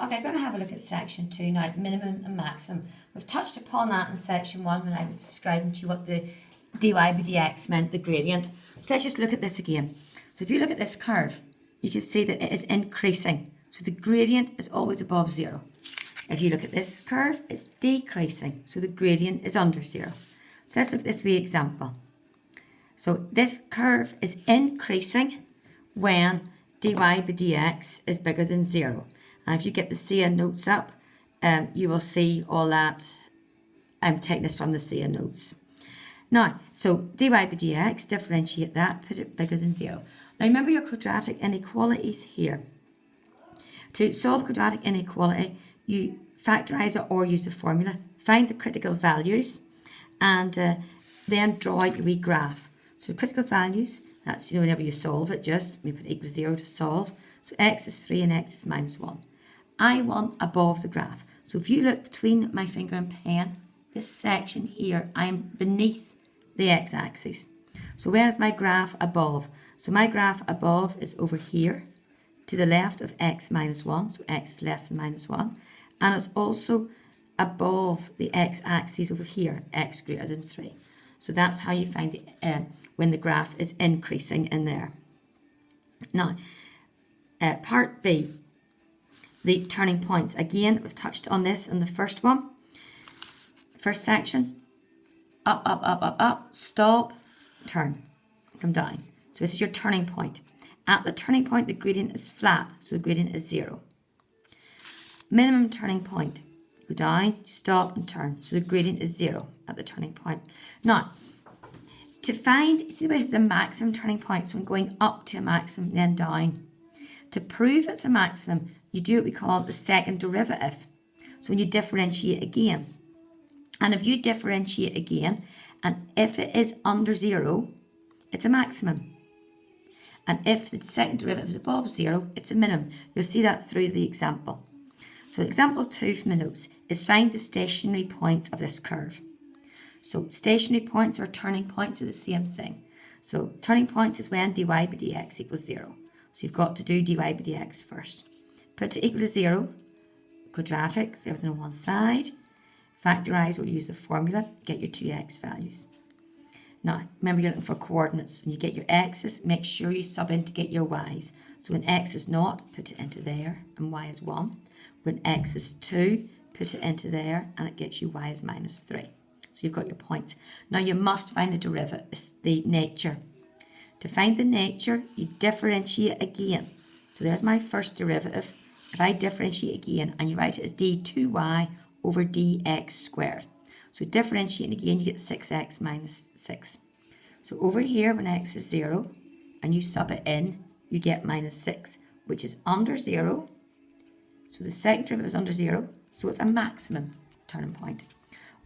Okay, I'm going to have a look at section 2 now, minimum and maximum. We've touched upon that in section 1 when I was describing to you what the dy by dx meant, the gradient. So let's just look at this again. So if you look at this curve, you can see that it is increasing. So the gradient is always above 0. If you look at this curve, it's decreasing. So the gradient is under 0. So let's look at this wee example. So this curve is increasing when dy by dx is bigger than 0. And if you get the CA notes up, you will see all that. I'm taking this from the CA notes. Now, so dy by dx, differentiate that, put it bigger than 0. Now remember your quadratic inequalities here. To solve quadratic inequality, you factorise it or use the formula, find the critical values, and then draw your wee graph. So critical values, that's whenever you solve it, just we put equal to 0 to solve. So x is 3 and x is minus 1. I want above the graph. So if you look between my finger and pen, this section here, I'm beneath the x-axis. So where is my graph above? So my graph above is over here to the left of x minus 1. So x is less than minus 1. And it's also above the x-axis over here, x greater than 3. So that's how you find when the graph is increasing in there. Now, part B, the turning points. Again, we've touched on this in the first one. First section, up, up, up, up, up, stop, turn, come down. So this is your turning point. At the turning point, the gradient is flat, so the gradient is 0. Minimum turning point, go down, stop and turn. So the gradient is 0 at the turning point. Now, to find, see this is a maximum turning point, so I'm going up to a maximum, then down. To prove it's a maximum, you do what we call the second derivative. So when you differentiate again, and if you differentiate again, and if it is under 0, it's a maximum. And if the second derivative is above 0, it's a minimum. You'll see that through the example. So example 2 from the notes is find the stationary points of this curve. So stationary points or turning points are the same thing. So turning points is when dy by dx equals 0. So you've got to do dy by dx first. Put it equal to 0, quadratic, so everything on one side. Factorise or use the formula, get your 2x values. Now, remember you're looking for coordinates. When you get your x's, make sure you sub in to get your y's. So when x is 0, put it into there, and y is 1. When x is 2, put it into there, and it gets you y is minus 3. So you've got your points. Now you must find the derivative, the nature. To find the nature, you differentiate again. So there's my first derivative. If I differentiate again, and you write it as d2y over dx squared. So differentiating again, you get 6x minus 6. So over here, when x is 0, and you sub it in, you get minus 6, which is under 0. So the second derivative is under 0, so it's a maximum turning point.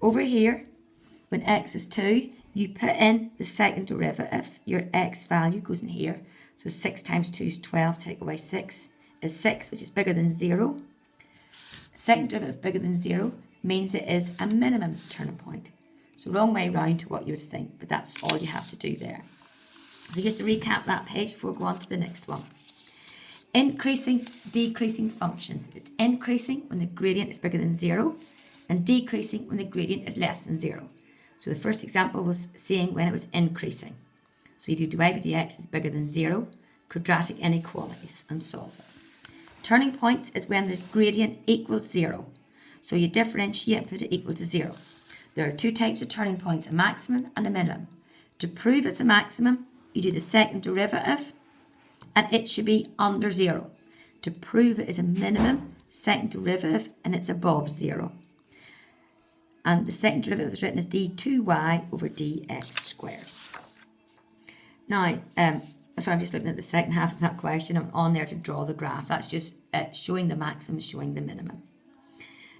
Over here, when x is 2, you put in the second derivative. Your x value goes in here. So 6 times 2 is 12, take away 6 is 6, which is bigger than 0. Second derivative bigger than 0 means it is a minimum turning point. So wrong way round to what you would think, but that's all you have to do there. So just to recap that page before we go on to the next one. Increasing, decreasing functions. It's increasing when the gradient is bigger than 0 and decreasing when the gradient is less than 0. So the first example was saying when it was increasing. So you do dy by dx is bigger than 0, quadratic inequalities, and solve it. Turning points is when the gradient equals 0. So you differentiate and put it equal to 0. There are two types of turning points, a maximum and a minimum. To prove it's a maximum, you do the second derivative, and it should be under 0. To prove it is a minimum, second derivative, and it's above 0. And the second derivative is written as d2y over dx squared. Now, so I'm just looking at the second half of that question. I'm on there to draw the graph. That's just showing the maximum, showing the minimum.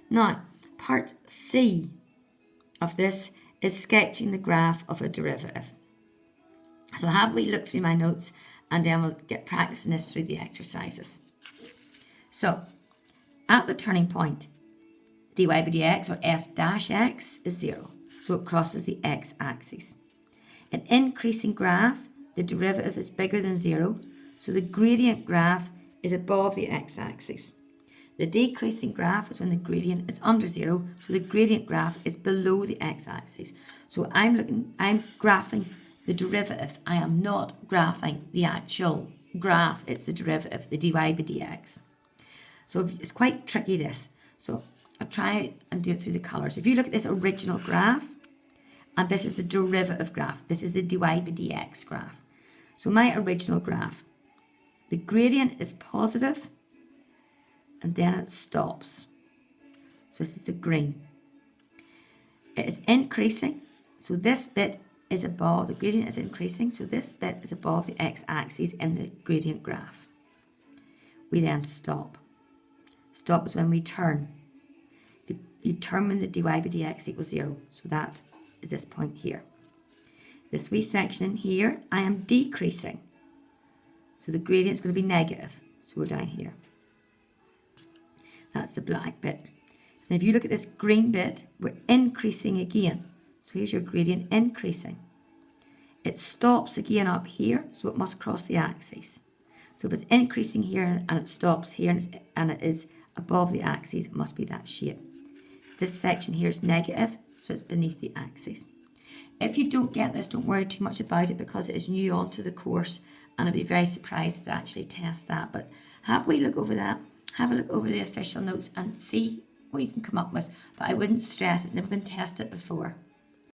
Now, part C of this is sketching the graph of a derivative. So have we look through my notes, and then we'll get practicing this through the exercises. So, at the turning point, dy by dx, or f dash x, is 0. So it crosses the x-axis. An increasing graph, the derivative is bigger than 0, so the gradient graph is above the x-axis. The decreasing graph is when the gradient is under 0, so the gradient graph is below the x-axis. So I'm graphing the derivative. I am not graphing the actual graph, it's the derivative, the dy by dx. So it's quite tricky, this. So I'll try and do it through the colours. If you look at this original graph, and this is the derivative graph, this is the dy by dx graph. So my original graph, the gradient is positive, and then it stops. So this is the green. It is increasing, so this bit is above, the gradient is increasing, so this bit is above the x-axis in the gradient graph. We then stop. Stop is when we turn. You turn when the dy by dx equals 0, so that is this point here. This wee section in here, I am decreasing. So the gradient is going to be negative, so we're down here. That's the black bit. And if you look at this green bit, we're increasing again. So here's your gradient increasing. It stops again up here, so it must cross the axis. So if it's increasing here and it stops here and it is above the axis, it must be that shape. This section here is negative, so it's beneath the axis. If you don't get this, don't worry too much about it because it is new onto the course, and I'd be very surprised if they actually test that. But have a look over that. Have a look over the official notes and see what you can come up with. But I wouldn't stress, it's never been tested before.